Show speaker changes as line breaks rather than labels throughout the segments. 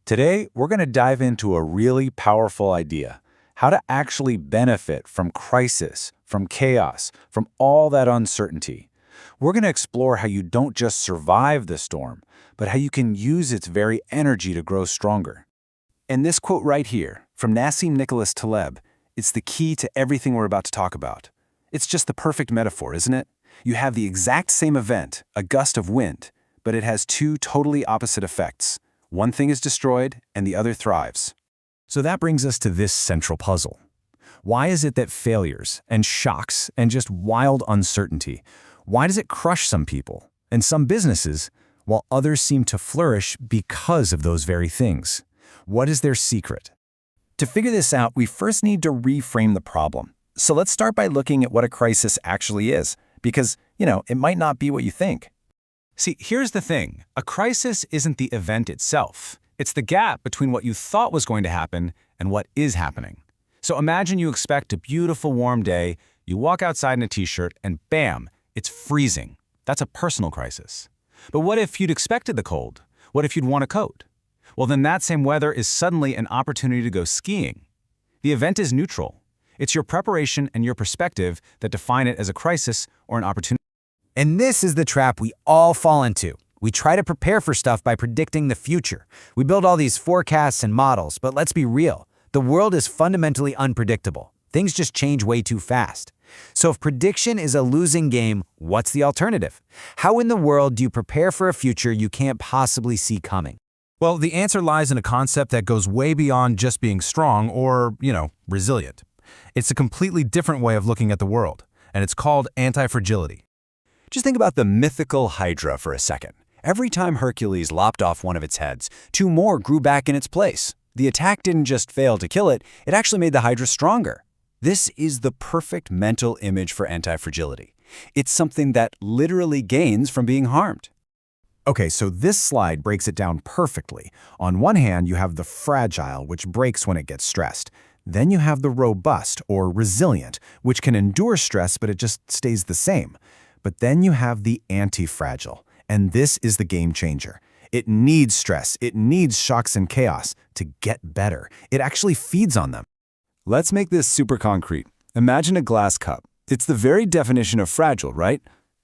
Today, we're going to dive into a really powerful idea: how to actually benefit from crisis, from chaos, from all that uncertainty. We're going to explore how you don't just survive the storm, but how you can use its very energy to grow stronger. And this quote right here, from Nassim Nicholas Taleb, it's the key to everything we're about to talk about. It's just the perfect metaphor, isn't it? You have the exact same event, a gust of wind, but it has two totally opposite effects. One thing is destroyed, and the other thrives.
So that brings us to this central puzzle. Why is it that failures and shocks and just wild uncertainty, why does it crush some people and some businesses, while others seem to flourish because of those very things? What is their secret? To figure this out, we first need to reframe the problem. So let's start by looking at what a crisis actually is, because, it might not be what you think.
See, here's the thing. A crisis isn't the event itself. It's the gap between what you thought was going to happen and what is happening. So imagine you expect a beautiful warm day, you walk outside in a t-shirt, and bam, it's freezing. That's a personal crisis. But what if you'd expected the cold? What if you'd worn a coat? Well, then that same weather is suddenly an opportunity to go skiing. The event is neutral. It's your preparation and your perspective that define it as a crisis or an opportunity.
And this is the trap we all fall into. We try to prepare for stuff by predicting the future. We build all these forecasts and models, but let's be real. The world is fundamentally unpredictable. Things just change way too fast. So if prediction is a losing game, what's the alternative? How in the world do you prepare for a future you can't possibly see coming?
Well, the answer lies in a concept that goes way beyond just being strong or, resilient. It's a completely different way of looking at the world, and it's called anti-fragility.
Just think about the mythical Hydra for a second. Every time Hercules lopped off one of its heads, two more grew back in its place. The attack didn't just fail to kill it, it actually made the Hydra stronger. This is the perfect mental image for anti-fragility. It's something that literally gains from being harmed.
Okay, so this slide breaks it down perfectly. On one hand, you have the fragile, which breaks when it gets stressed. Then you have the robust, or resilient, which can endure stress, but it just stays the same. But then you have the anti-fragile, and this is the game changer. It needs stress, it needs shocks and chaos to get better. It actually feeds on them.
Let's make this super concrete. Imagine a glass cup. It's the very definition of fragile, right?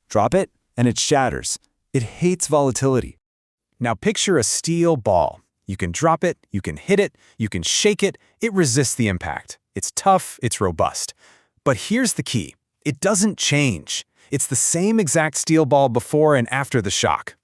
Drop it, and it shatters. It hates volatility.
Now picture a steel ball. You can drop it, you can hit it, you can shake it. It resists the impact. It's tough, it's robust. But here's the key. It doesn't change. It's the same exact steel ball before and after the shock.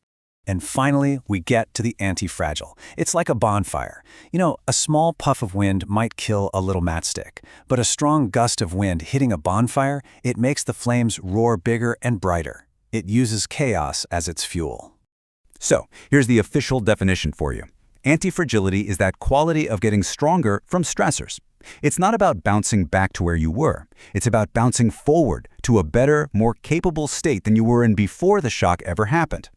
And finally, we get to the anti-fragile. It's like a bonfire. A small puff of wind might kill a little matchstick, but a strong gust of wind hitting a bonfire, it makes the flames roar bigger and brighter. It uses chaos as its fuel.
So, here's the official definition for you. Anti-fragility is that quality of getting stronger from stressors. It's not about bouncing back to where you were. It's about bouncing forward to a better, more capable state than you were in before the shock ever happened.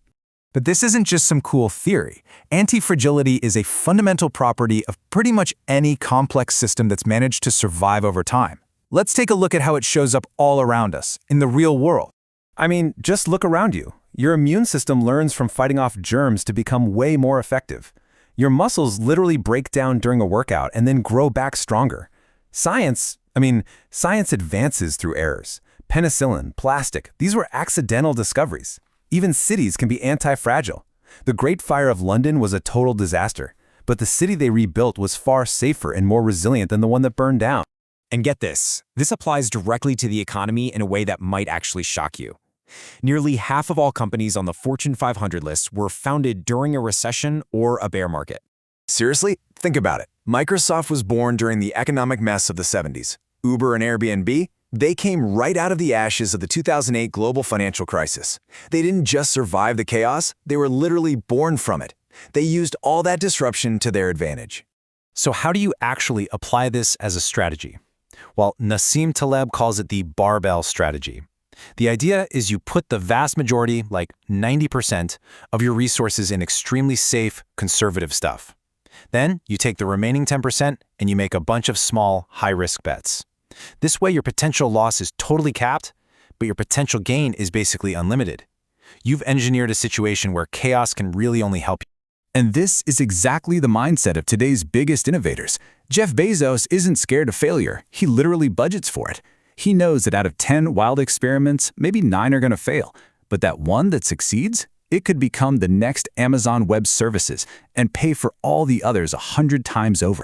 But this isn't just some cool theory. Anti-fragility is a fundamental property of pretty much any complex system that's managed to survive over time. Let's take a look at how it shows up all around us, in the real world. Just look around you. Your immune system learns from fighting off germs to become way more effective. Your muscles literally break down during a workout and then grow back stronger. Science advances through errors. Penicillin, plastic, these were accidental discoveries. Even cities can be anti-fragile. The Great Fire of London was a total disaster, but the city they rebuilt was far safer and more resilient than the one that burned down.
And get this applies directly to the economy in a way that might actually shock you. Nearly half of all companies on the Fortune 500 list were founded during a recession or a bear market.
Seriously? Think about it. Microsoft was born during the economic mess of the 70s. Uber and Airbnb? They came right out of the ashes of the 2008 global financial crisis. They didn't just survive the chaos, they were literally born from it. They used all that disruption to their advantage.
So how do you actually apply this as a strategy? Well, Nassim Taleb calls it the barbell strategy. The idea is you put the vast majority, like 90%, of your resources in extremely safe, conservative stuff. Then you take the remaining 10% and you make a bunch of small, high-risk bets. This way your potential loss is totally capped, but your potential gain is basically unlimited. You've engineered a situation where chaos can really only help you. And this is exactly the mindset of today's biggest innovators. Jeff Bezos isn't scared of failure. He literally budgets for it. He knows that out of 10 wild experiments, maybe 9 are going to fail. But that one that succeeds, it could become the next Amazon Web Services and pay for all the others 100 times over.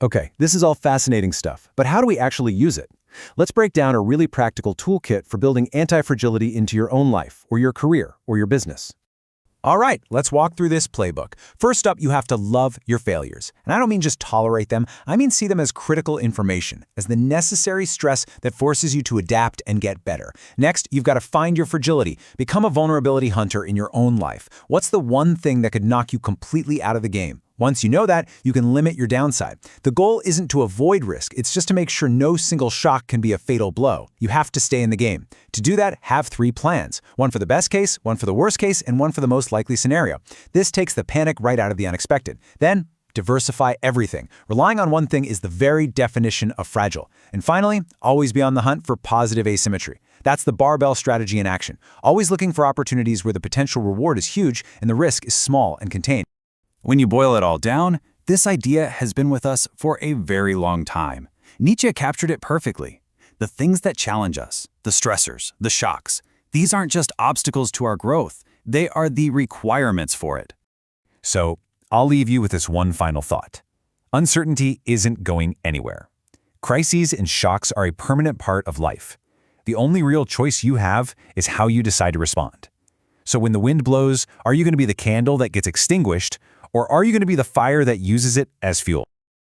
Okay, this is all fascinating stuff, but how do we actually use it? Let's break down a really practical toolkit for building anti-fragility into your own life, or your career, or your business.
All right, let's walk through this playbook. First up, you have to love your failures. And I don't mean just tolerate them, I mean see them as critical information, as the necessary stress that forces you to adapt and get better. Next, you've got to find your fragility. Become a vulnerability hunter in your own life. What's the one thing that could knock you completely out of the game? Once you know that, you can limit your downside. The goal isn't to avoid risk, it's just to make sure no single shock can be a fatal blow. You have to stay in the game. To do that, have 3 plans. One for the best case, one for the worst case, and one for the most likely scenario. This takes the panic right out of the unexpected. Then, diversify everything. Relying on one thing is the very definition of fragile. And finally, always be on the hunt for positive asymmetry. That's the barbell strategy in action. Always looking for opportunities where the potential reward is huge and the risk is small and contained.
When you boil it all down, this idea has been with us for a very long time. Nietzsche captured it perfectly. The things that challenge us, the stressors, the shocks, these aren't just obstacles to our growth. They are the requirements for it.
So, I'll leave you with this one final thought. Uncertainty isn't going anywhere. Crises and shocks are a permanent part of life. The only real choice you have is how you decide to respond. So when the wind blows, are you going to be the candle that gets extinguished, or are you going to be the fire that uses it as fuel?